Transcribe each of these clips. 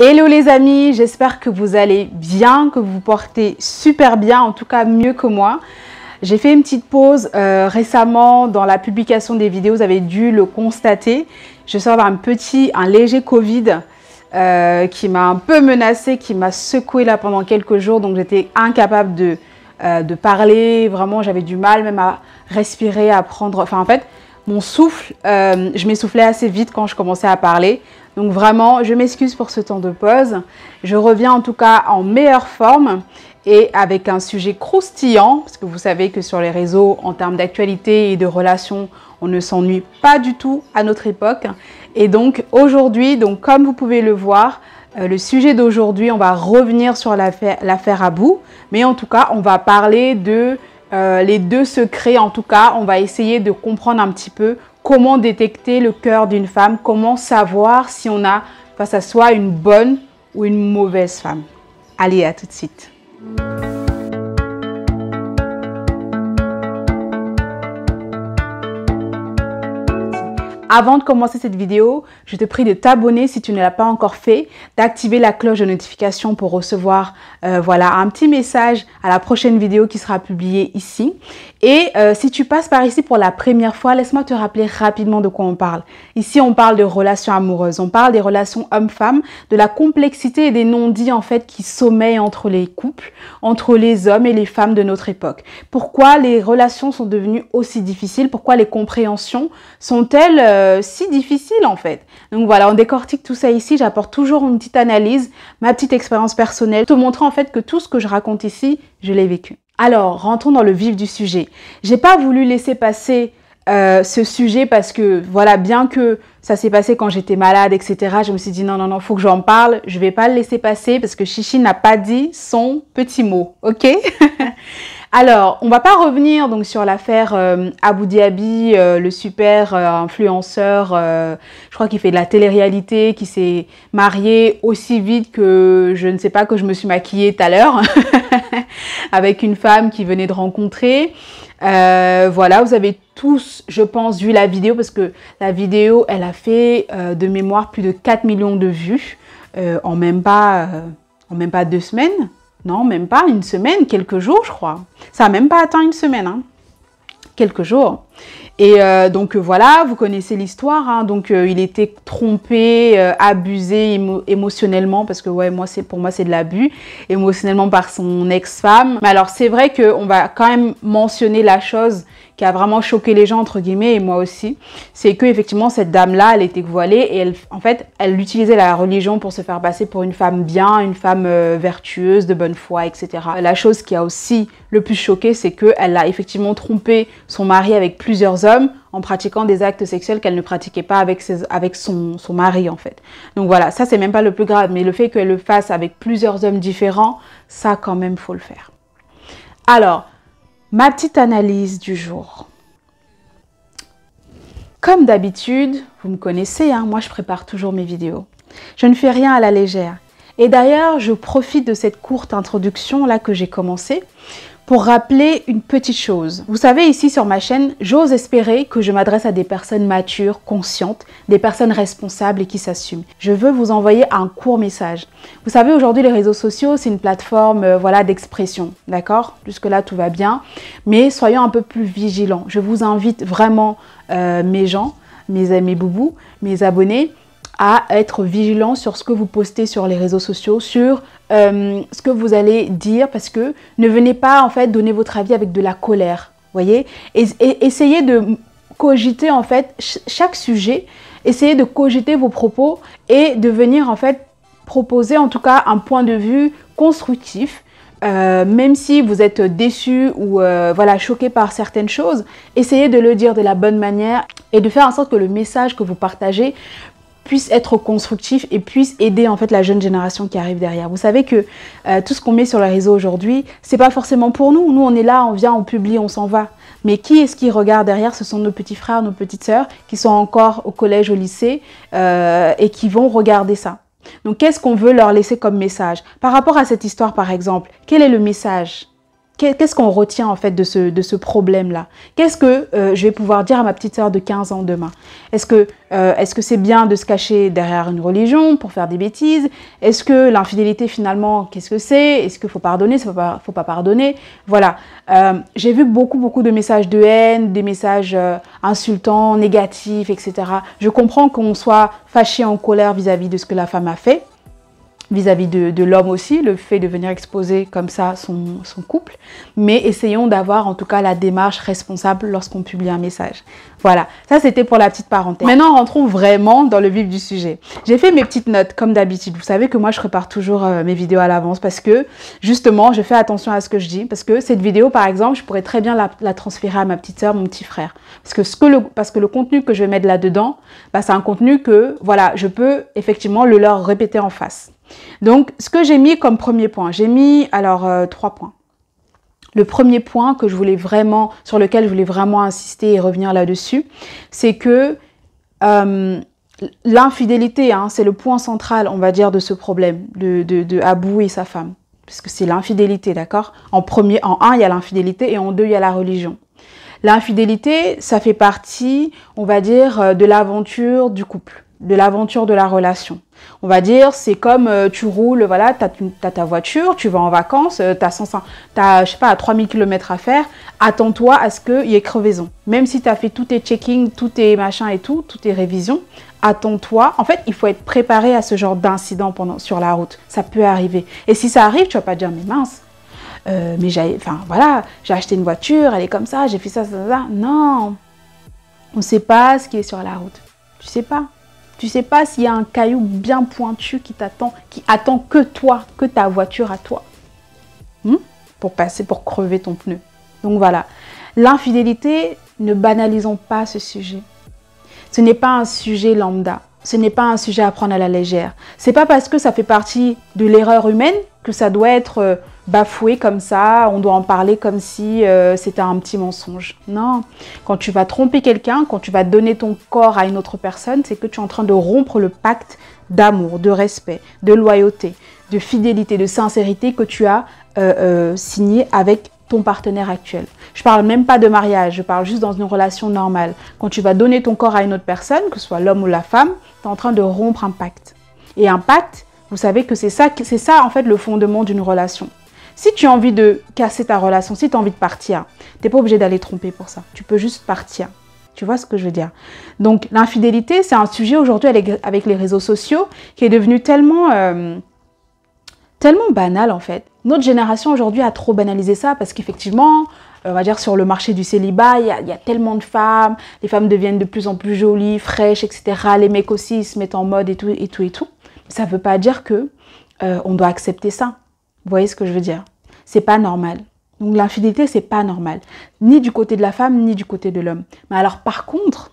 Hello les amis, j'espère que vous allez bien, que vous vous portez super bien, en tout cas mieux que moi. J'ai fait une petite pause récemment dans la publication des vidéos, vous avez dû le constater. Je sors d'un léger Covid qui m'a un peu menacée, qui m'a secouée là pendant quelques jours, donc j'étais incapable de parler, vraiment j'avais du mal même à respirer, à prendre, enfin en fait mon souffle, je m'essoufflais assez vite quand je commençais à parler. Donc vraiment, je m'excuse pour ce temps de pause. Je reviens en tout cas en meilleure forme et avec un sujet croustillant, parce que vous savez que sur les réseaux, en termes d'actualité et de relations, on ne s'ennuie pas du tout à notre époque. Et donc aujourd'hui, comme vous pouvez le voir, le sujet d'aujourd'hui, on va revenir sur l'affaire Abou, mais en tout cas, on va parler de les deux secrets. En tout cas, on va essayer de comprendre un petit peu comment détecter le cœur d'une femme, comment savoir si on a face à soi une bonne ou une mauvaise femme. Allez, à tout de suite. Avant de commencer cette vidéo, je te prie de t'abonner si tu ne l'as pas encore fait, d'activer la cloche de notification pour recevoir voilà, un petit message à la prochaine vidéo qui sera publiée ici. Et si tu passes par ici pour la première fois, laisse-moi te rappeler rapidement de quoi on parle. Ici, on parle de relations amoureuses, on parle des relations hommes-femmes, de la complexité et des non-dits en fait qui sommeillent entre les couples, entre les hommes et les femmes de notre époque. Pourquoi les relations sont devenues aussi difficiles? Pourquoi les compréhensions sont-elles si difficile en fait. Donc voilà, on décortique tout ça ici, j'apporte toujours une petite analyse, ma petite expérience personnelle, te montrer en fait que tout ce que je raconte ici, je l'ai vécu. Alors, rentrons dans le vif du sujet. J'ai pas voulu laisser passer ce sujet parce que voilà, bien que ça s'est passé quand j'étais malade, etc., je me suis dit non, faut que j'en parle, je vais pas le laisser passer parce que Chichi n'a pas dit son petit mot, ok? Alors, on va pas revenir donc sur l'affaire Abou Diaby, le super influenceur, je crois qu'il fait de la télé-réalité, qui s'est marié aussi vite que je ne sais pas, que je me suis maquillée tout à l'heure avec une femme qu'il venait de rencontrer. Voilà, vous avez tous, je pense, vu la vidéo parce que la vidéo, elle a fait de mémoire plus de 4 millions de vues en même pas 2 semaines. Non, même pas une semaine, quelques jours, je crois. Ça n'a même pas atteint une semaine, hein. Quelques jours. Et donc voilà, vous connaissez l'histoire. Hein. Donc il était trompé, abusé émotionnellement, parce que ouais, pour moi c'est de l'abus, émotionnellement par son ex-femme. Mais alors c'est vrai qu'on va quand même mentionner la chose qui a vraiment choqué les gens, entre guillemets, et moi aussi. C'est que effectivement cette dame-là, elle était voilée et elle utilisait la religion pour se faire passer pour une femme bien, une femme vertueuse, de bonne foi, etc. La chose qui a aussi le plus choqué, c'est qu'elle a effectivement trompé son mari avec plusieurs hommes en pratiquant des actes sexuels qu'elle ne pratiquait pas avec son mari en fait. Donc voilà, ça c'est même pas le plus grave, mais le fait qu'elle le fasse avec plusieurs hommes différents, ça quand même faut le faire. Alors, ma petite analyse du jour. Comme d'habitude, vous me connaissez, hein, moi je prépare toujours mes vidéos. Je ne fais rien à la légère. Et d'ailleurs, je profite de cette courte introduction là que j'ai commencée pour rappeler une petite chose. Vous savez, ici sur ma chaîne, j'ose espérer que je m'adresse à des personnes matures, conscientes, des personnes responsables et qui s'assument. Je veux vous envoyer un court message. Vous savez, aujourd'hui, les réseaux sociaux, c'est une plateforme voilà, d'expression, d'accord? Jusque-là, tout va bien. Mais soyons un peu plus vigilants. Je vous invite vraiment, mes gens, mes boubous, mes abonnés, à être vigilants sur ce que vous postez sur les réseaux sociaux, sur ce que vous allez dire, parce que ne venez pas en fait donner votre avis avec de la colère, voyez, et essayez de cogiter en fait chaque sujet, essayez de cogiter vos propos et de venir en fait proposer en tout cas un point de vue constructif. Même si vous êtes déçu ou voilà, choqué par certaines choses, essayez de le dire de la bonne manière et de faire en sorte que le message que vous partagez puisse être constructif et puisse aider en fait la jeune génération qui arrive derrière. Vous savez que tout ce qu'on met sur les réseaux aujourd'hui, c'est pas forcément pour nous. Nous, on est là, on vient, on publie, on s'en va. Mais qui est-ce qui regarde derrière? Ce sont nos petits frères, nos petites sœurs qui sont encore au collège, au lycée et qui vont regarder ça. Donc, qu'est-ce qu'on veut leur laisser comme message? Par rapport à cette histoire, par exemple, quel est le message? qu'est-ce qu'on retient en fait de ce problème-là? Qu'est-ce que je vais pouvoir dire à ma petite sœur de 15 ans demain? Est-ce que c'est bien de se cacher derrière une religion pour faire des bêtises? Est-ce que l'infidélité finalement, qu'est-ce que c'est? Est-ce qu'il faut pardonner? Faut pas pardonner? Voilà. J'ai vu beaucoup de messages de haine, des messages insultants, négatifs, etc. Je comprends qu'on soit fâché, en colère vis-à-vis de ce que la femme a fait, vis-à-vis de l'homme aussi, le fait de venir exposer comme ça son couple. Mais essayons d'avoir en tout cas la démarche responsable lorsqu'on publie un message. Voilà, ça c'était pour la petite parenthèse. Maintenant, rentrons vraiment dans le vif du sujet. J'ai fait mes petites notes comme d'habitude. Vous savez que moi, je prépare toujours mes vidéos à l'avance parce que justement, je fais attention à ce que je dis. Parce que cette vidéo, par exemple, je pourrais très bien la transférer à ma petite sœur, mon petit frère. Parce que le contenu que je vais mettre là-dedans, bah, c'est un contenu que, voilà, je peux effectivement le leur répéter en face. Donc, ce que j'ai mis comme premier point, j'ai mis alors 3 points. Le premier point que je voulais vraiment, sur lequel je voulais vraiment insister et revenir là-dessus, c'est que l'infidélité, hein, c'est le point central, on va dire, de ce problème de Abou et sa femme. Parce que c'est l'infidélité, d'accord? En un, il y a l'infidélité et en deux, il y a la religion. L'infidélité, ça fait partie, on va dire, de l'aventure du couple, de l'aventure de la relation. On va dire, c'est comme tu roules, voilà, tu as ta voiture, tu vas en vacances, tu as, je sais pas, 3000 km à faire, attends-toi à ce qu'il y ait crevaison. Même si tu as fait tous tes checkings, tous tes machins et tout, toutes tes révisions, attends-toi. En fait, il faut être préparé à ce genre d'incident sur la route. Ça peut arriver. Et si ça arrive, tu vas pas dire, mais mince, mais j'ai acheté une voiture, elle est comme ça, j'ai fait ça. Non, on ne sait pas ce qui est sur la route. Tu sais pas. Tu sais pas s'il y a un caillou bien pointu qui attend que toi, que ta voiture à toi, pour crever ton pneu. Donc voilà, l'infidélité, ne banalisons pas ce sujet. Ce n'est pas un sujet lambda. Ce n'est pas un sujet à prendre à la légère. C'est pas parce que ça fait partie de l'erreur humaine que ça doit être bafoué comme ça, on doit en parler comme si c'était un petit mensonge. Non, quand tu vas tromper quelqu'un, quand tu vas donner ton corps à une autre personne, c'est que tu es en train de rompre le pacte d'amour, de respect, de loyauté, de fidélité, de sincérité que tu as signé avec ton partenaire actuel. Je parle même pas de mariage, je parle juste dans une relation normale. Quand tu vas donner ton corps à une autre personne, que ce soit l'homme ou la femme, tu es en train de rompre un pacte. Et un pacte, vous savez que c'est ça en fait le fondement d'une relation. Si tu as envie de casser ta relation, si tu as envie de partir, tu n'es pas obligé d'aller tromper pour ça. Tu peux juste partir. Tu vois ce que je veux dire? Donc l'infidélité, c'est un sujet aujourd'hui avec les réseaux sociaux qui est devenu tellement banal en fait. Notre génération aujourd'hui a trop banalisé ça parce qu'effectivement, on va dire sur le marché du célibat, il y a tellement de femmes, les femmes deviennent de plus en plus jolies, fraîches, etc. Les mecs aussi ils se mettent en mode et tout. Ça ne veut pas dire que on doit accepter ça. Vous voyez ce que je veux dire? C'est pas normal. Donc l'infidélité, c'est pas normal. Ni du côté de la femme, ni du côté de l'homme. Mais alors par contre,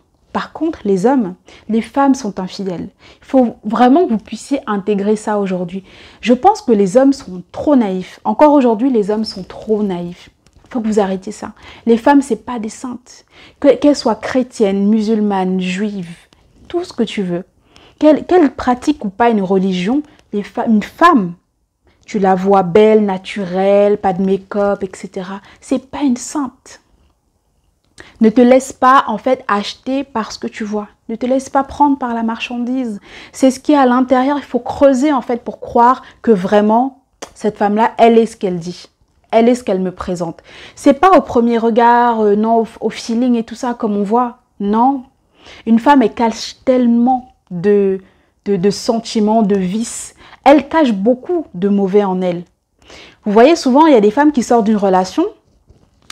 les hommes, les femmes sont infidèles. Il faut vraiment que vous puissiez intégrer ça aujourd'hui. Je pense que les hommes sont trop naïfs. Encore aujourd'hui, les hommes sont trop naïfs. Il faut que vous arrêtiez ça. Les femmes, c'est pas des saintes. Qu'elles soient chrétiennes, musulmanes, juives, tout ce que tu veux. Qu'elles pratiquent ou pas une religion, une femme, tu la vois belle, naturelle, pas de make-up, etc. C'est pas une sainte. Ne te laisse pas en fait acheter par ce que tu vois. Ne te laisse pas prendre par la marchandise. C'est ce qui est à l'intérieur. Il faut creuser en fait pour croire que vraiment cette femme-là, elle est ce qu'elle dit. Elle est ce qu'elle me présente. C'est pas au premier regard, non, au feeling et tout ça comme on voit. Non. Une femme, elle cache tellement de sentiments, de vices. Elle cache beaucoup de mauvais en elle. Vous voyez, souvent, il y a des femmes qui sortent d'une relation,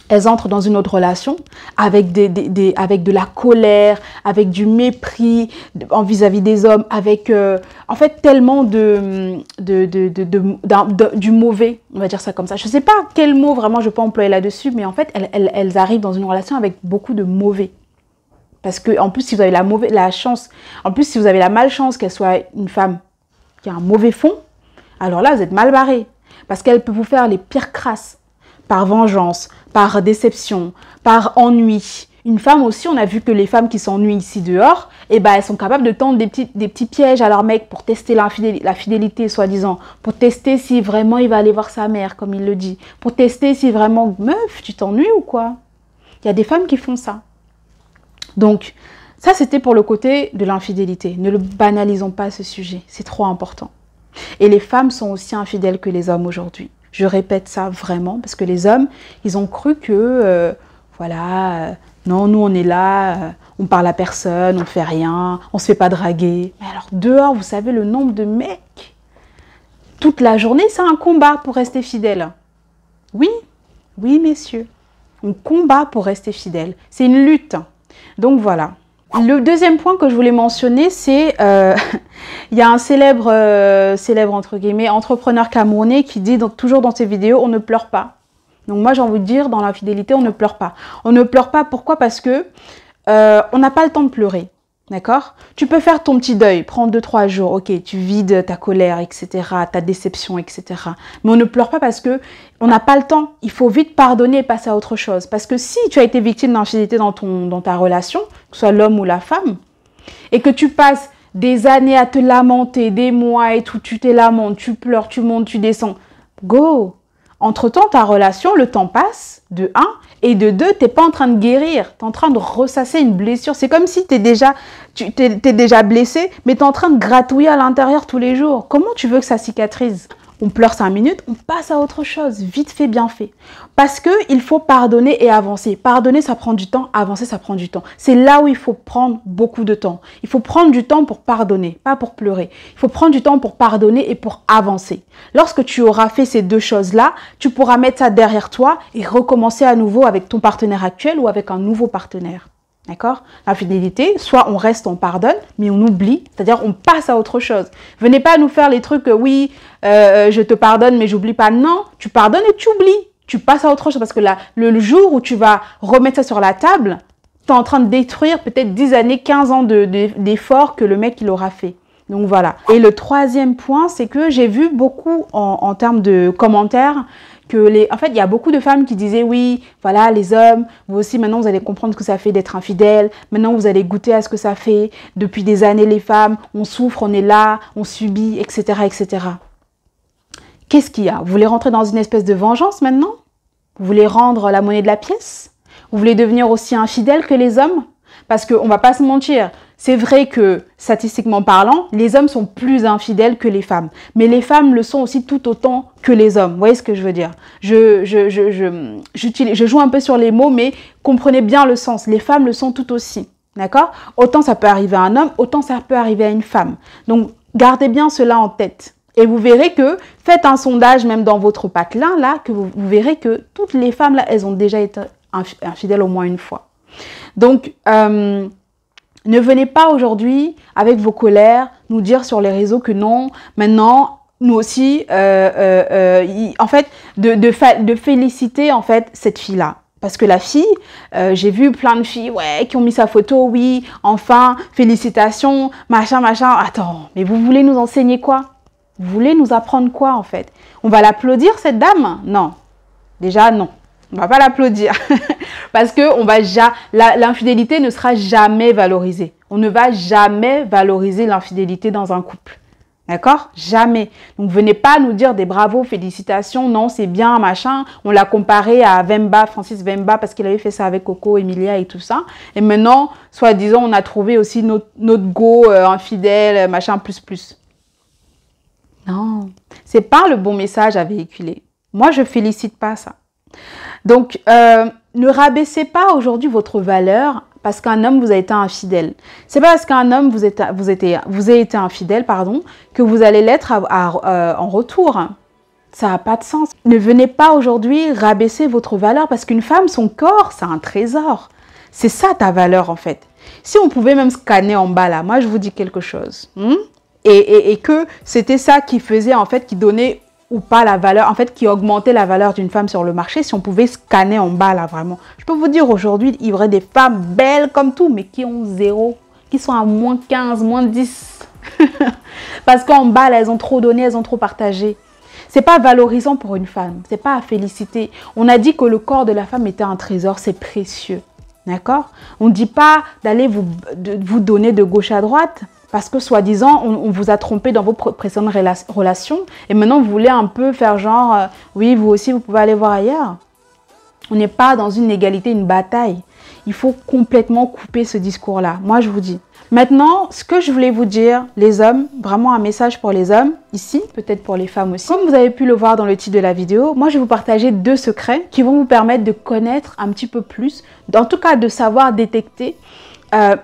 elles entrent dans une autre relation avec avec de la colère, avec du mépris vis-à-vis des hommes, avec en fait tellement du mauvais, on va dire ça comme ça. Je ne sais pas quel mot vraiment je peux employer là-dessus, mais en fait, elles arrivent dans une relation avec beaucoup de mauvais. Parce que en plus, si vous avez la chance, en plus, si vous avez la malchance qu'elle soit une femme qui a un mauvais fond, alors là, vous êtes mal barré. Parce qu'elle peut vous faire les pires crasses, par vengeance, par déception, par ennui. Une femme aussi, on a vu que les femmes qui s'ennuient ici dehors, eh ben, elles sont capables de tendre des petits pièges à leur mec pour tester la fidélité, soi-disant. Pour tester si vraiment il va aller voir sa mère, comme il le dit. Pour tester si vraiment, meuf, tu t'ennuies ou quoi? Il y a des femmes qui font ça. Donc, ça, c'était pour le côté de l'infidélité. Ne le banalisons pas, ce sujet. C'est trop important. Et les femmes sont aussi infidèles que les hommes aujourd'hui. Je répète ça vraiment, parce que les hommes, ils ont cru que, voilà, non, nous on est là, on parle à personne, on fait rien, on se fait pas draguer. Mais alors dehors, vous savez le nombre de mecs, toute la journée, c'est un combat pour rester fidèle. Oui, oui messieurs, on combat pour rester fidèle. C'est une lutte. Donc voilà. Le deuxième point que je voulais mentionner, c'est il y a un célèbre entre guillemets entrepreneur camerounais qui dit toujours dans ses vidéos, on ne pleure pas. Donc moi j'ai envie de dire, dans l'infidélité, on ne pleure pas. On ne pleure pas, pourquoi? Parce que on n'a pas le temps de pleurer. D'accord? Tu peux faire ton petit deuil, prendre 2-3 jours, ok, tu vides ta colère, etc., ta déception, etc. Mais on ne pleure pas parce que on n'a pas le temps. Il faut vite pardonner et passer à autre chose. Parce que si tu as été victime d'infidélité dans ta relation, que ce soit l'homme ou la femme, et que tu passes des années à te lamenter, des mois et tout, tu te lamentes, tu pleures, tu montes, tu descends, go! Entre-temps, ta relation, le temps passe, de 1, et de 2, tu n'es pas en train de guérir, tu es en train de ressasser une blessure. C'est comme si tu es déjà blessé, mais tu es en train de gratouiller à l'intérieur tous les jours. Comment tu veux que ça cicatrise? On pleure 5 minutes, on passe à autre chose, vite fait, bien fait. Parce qu'il faut pardonner et avancer. Pardonner, ça prend du temps, avancer, ça prend du temps. C'est là où il faut prendre beaucoup de temps. Il faut prendre du temps pour pardonner, pas pour pleurer. Il faut prendre du temps pour pardonner et pour avancer. Lorsque tu auras fait ces deux choses-là, tu pourras mettre ça derrière toi et recommencer à nouveau avec ton partenaire actuel ou avec un nouveau partenaire. D'accord? L'infidélité, soit on reste, on pardonne, mais on oublie, c'est-à-dire on passe à autre chose. Venez pas nous faire les trucs, oui, je te pardonne, mais j'oublie pas. Non, tu pardonnes et tu oublies. Tu passes à autre chose parce que là, le jour où tu vas remettre ça sur la table, tu es en train de détruire peut-être 10 années, 15 ans d'efforts que le mec il aura fait. Donc voilà. Et le troisième point, c'est que j'ai vu beaucoup en termes de commentaires, en fait, il y a beaucoup de femmes qui disaient, oui, voilà, les hommes, vous aussi, maintenant, vous allez comprendre ce que ça fait d'être infidèle. Maintenant, vous allez goûter à ce que ça fait. Depuis des années, les femmes, on souffre, on est là, on subit, etc., etc. Qu'est-ce qu'il y a? Vous voulez rentrer dans une espèce de vengeance maintenant? Vous voulez rendre la monnaie de la pièce? Vous voulez devenir aussi infidèle que les hommes? Parce qu'on ne va pas se mentir. C'est vrai que, statistiquement parlant, les hommes sont plus infidèles que les femmes. Mais les femmes le sont aussi tout autant que les hommes. Vous voyez ce que je veux dire? Je joue un peu sur les mots, mais comprenez bien le sens. Les femmes le sont tout aussi. D'accord? Autant ça peut arriver à un homme, autant ça peut arriver à une femme. Donc, gardez bien cela en tête. Et vous verrez que, faites un sondage même dans votre patelin, là, que vous verrez que toutes les femmes, là, elles ont déjà été infidèles au moins une fois. Donc, ne venez pas aujourd'hui, avec vos colères, nous dire sur les réseaux que non, maintenant, nous aussi, en fait, de féliciter en fait cette fille-là. Parce que la fille, j'ai vu plein de filles qui ont mis sa photo, oui, enfin, félicitations, machin, machin. Attends, mais vous voulez nous enseigner quoi? Vous voulez nous apprendre quoi en fait? On va l'applaudir cette dame? Non, déjà non. On ne va pas l'applaudir parce que l'infidélité ne sera jamais valorisée. On ne va jamais valoriser l'infidélité dans un couple. D'accord? Jamais. Donc, venez pas nous dire des bravos, félicitations, non, c'est bien, machin. On l'a comparé à Vemba, Francis Vemba, parce qu'il avait fait ça avec Coco, Emilia et tout ça. Et maintenant, soi-disant, on a trouvé aussi notre go infidèle, machin, plus. Non, c'est pas le bon message à véhiculer. Moi, je félicite pas ça. Donc, ne rabaissez pas aujourd'hui votre valeur parce qu'un homme vous a été infidèle. C'est pas parce qu'un homme vous a été infidèle, pardon, que vous allez l'être en retour. Ça n'a pas de sens. Ne venez pas aujourd'hui rabaisser votre valeur parce qu'une femme, son corps, c'est un trésor. C'est ça ta valeur en fait. Si on pouvait même scanner en bas là, moi je vous dis quelque chose. Et que c'était ça qui faisait en fait, qui donnait ou pas la valeur, en fait, qui augmentait la valeur d'une femme sur le marché, si on pouvait scanner en bas, là, vraiment. Je peux vous dire, aujourd'hui, il y aurait des femmes belles comme tout, mais qui ont 0, qui sont à moins 15, moins 10. Parce qu'en bas, là, elles ont trop donné, elles ont trop partagé. C'est pas valorisant pour une femme, c'est pas à féliciter. On a dit que le corps de la femme était un trésor, c'est précieux. D'accord? On ne dit pas d'aller vous donner de gauche à droite parce que soi-disant, on vous a trompé dans vos précédentes relations et maintenant vous voulez un peu faire genre, oui, vous aussi, vous pouvez aller voir ailleurs. On n'est pas dans une égalité, une bataille. Il faut complètement couper ce discours-là. Moi, je vous dis. Maintenant, ce que je voulais vous dire, les hommes, vraiment un message pour les hommes, ici, peut-être pour les femmes aussi. Comme vous avez pu le voir dans le titre de la vidéo, moi, je vais vous partager 2 secrets qui vont vous permettre de connaître un petit peu plus, en tout cas de savoir détecter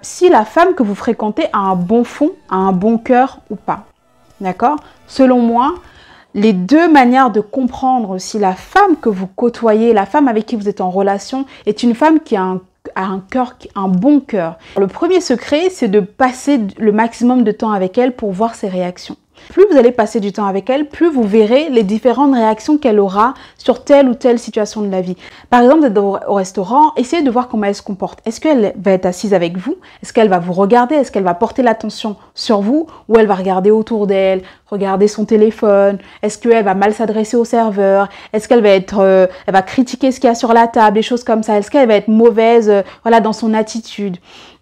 si la femme que vous fréquentez a un bon fond, a un bon cœur ou pas. D'accord? Selon moi, les 2 manières de comprendre si la femme que vous côtoyez, la femme avec qui vous êtes en relation, est une femme qui a un bon cœur. Le premier secret, c'est de passer le maximum de temps avec elle pour voir ses réactions. Plus vous allez passer du temps avec elle, plus vous verrez les différentes réactions qu'elle aura sur telle ou telle situation de la vie. Par exemple, vous êtes au restaurant, essayez de voir comment elle se comporte. Est-ce qu'elle va être assise avec vous? Est-ce qu'elle va vous regarder? Est-ce qu'elle va porter l'attention sur vous? Ou elle va regarder autour d'elle, regarder son téléphone? Est-ce qu'elle va mal s'adresser au serveur? Est-ce qu'elle va elle va critiquer ce qu'il y a sur la table, des choses comme ça? Est-ce qu'elle va être mauvaise, voilà, dans son attitude?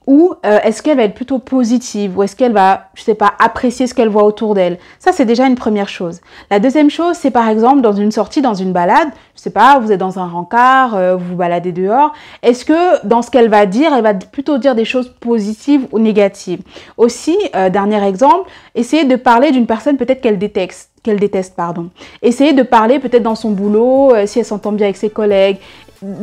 Ou est-ce qu'elle va être plutôt positive? Ou est-ce qu'elle va, je sais pas, apprécier ce qu'elle voit autour d'elle? Ça, c'est déjà une première chose. La deuxième chose, c'est par exemple dans une sortie, dans une balade, je sais pas, vous êtes dans un rencard, vous vous baladez dehors. Est-ce que dans ce qu'elle va dire, elle va plutôt dire des choses positives ou négatives? Aussi, dernier exemple, essayez de parler d'une personne peut-être qu'elle déteste. Essayez de parler peut-être dans son boulot, si elle s'entend bien avec ses collègues.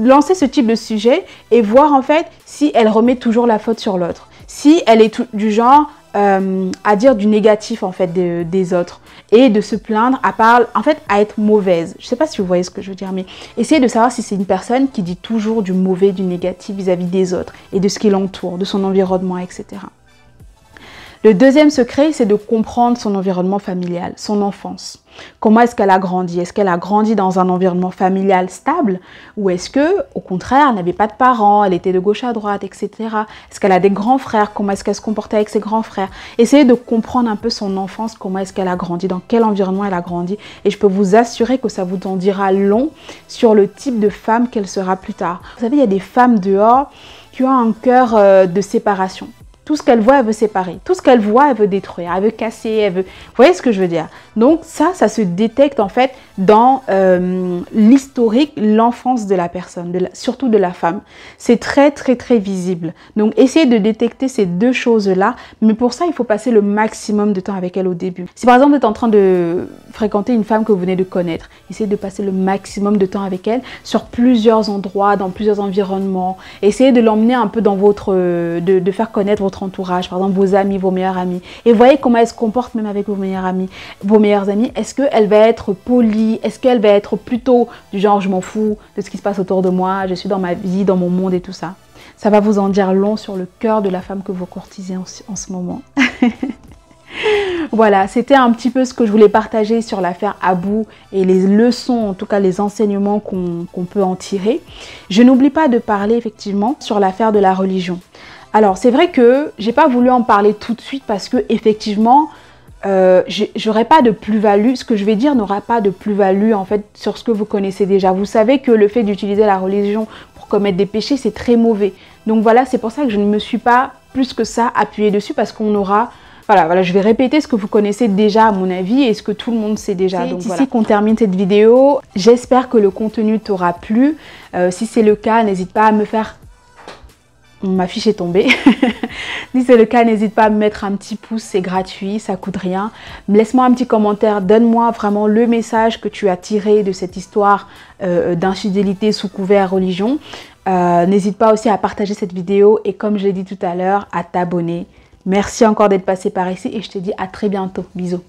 Lancer ce type de sujet et voir en fait si elle remet toujours la faute sur l'autre. Si elle est du genre à dire du négatif en fait des autres et de se plaindre, à être mauvaise. Je ne sais pas si vous voyez ce que je veux dire, mais essayez de savoir si c'est une personne qui dit toujours du mauvais, du négatif vis-à-vis des autres et de ce qui l'entoure, de son environnement, etc. Le deuxième secret, c'est de comprendre son environnement familial, son enfance. Comment est-ce qu'elle a grandi? Est-ce qu'elle a grandi dans un environnement familial stable? Ou est-ce que, au contraire, elle n'avait pas de parents, elle était de gauche à droite, etc. Est-ce qu'elle a des grands frères? Comment est-ce qu'elle se comportait avec ses grands frères? Essayez de comprendre un peu son enfance, comment est-ce qu'elle a grandi, dans quel environnement elle a grandi. Et je peux vous assurer que ça vous en dira long sur le type de femme qu'elle sera plus tard. Vous savez, il y a des femmes dehors qui ont un cœur de séparation. Tout ce qu'elle voit, elle veut séparer. Tout ce qu'elle voit, elle veut détruire, elle veut casser, elle veut... Vous voyez ce que je veux dire? Donc ça se détecte en fait dans l'historique, l'enfance de la personne, surtout de la femme. C'est très, très, très visible. Donc essayez de détecter ces 2 choses-là. Mais pour ça, il faut passer le maximum de temps avec elle au début. Si par exemple, vous êtes en train de fréquenter une femme que vous venez de connaître, essayez de passer le maximum de temps avec elle sur plusieurs endroits, dans plusieurs environnements. Essayez de l'emmener un peu dans de faire connaître votre entourage, par exemple vos amis, vos meilleurs amis. Et voyez comment elle se comporte même avec vos meilleurs amis. Est-ce qu'elle va être polie? Est-ce qu'elle va être plutôt du genre je m'en fous de ce qui se passe autour de moi, je suis dans ma vie, dans mon monde et tout ça? Ça va vous en dire long sur le cœur de la femme que vous courtisez en ce moment. Voilà, c'était un petit peu ce que je voulais partager sur l'affaire Abou et les leçons, en tout cas les enseignements qu'on peut en tirer. Je n'oublie pas de parler effectivement sur l'affaire de la religion. Alors, c'est vrai que j'ai pas voulu en parler tout de suite parce que effectivement, j'aurais pas de plus-value. Ce que je vais dire n'aura pas de plus-value en fait sur ce que vous connaissez déjà. Vous savez que le fait d'utiliser la religion pour commettre des péchés, c'est très mauvais. Donc voilà, c'est pour ça que je ne me suis pas plus que ça appuyée dessus parce qu'on aura... Voilà, je vais répéter ce que vous connaissez déjà à mon avis et ce que tout le monde sait déjà. Donc voilà. C'est ici qu'on termine cette vidéo. J'espère que le contenu t'aura plu. Si c'est le cas, n'hésite pas à me faire... Ma fiche est tombée. Si c'est le cas, n'hésite pas à me mettre un petit pouce, c'est gratuit, ça coûte rien. Laisse-moi un petit commentaire, donne-moi vraiment le message que tu as tiré de cette histoire d'infidélité sous couvert religion. N'hésite pas aussi à partager cette vidéo et comme je l'ai dit tout à l'heure, à t'abonner. Merci encore d'être passé par ici et je te dis à très bientôt. Bisous.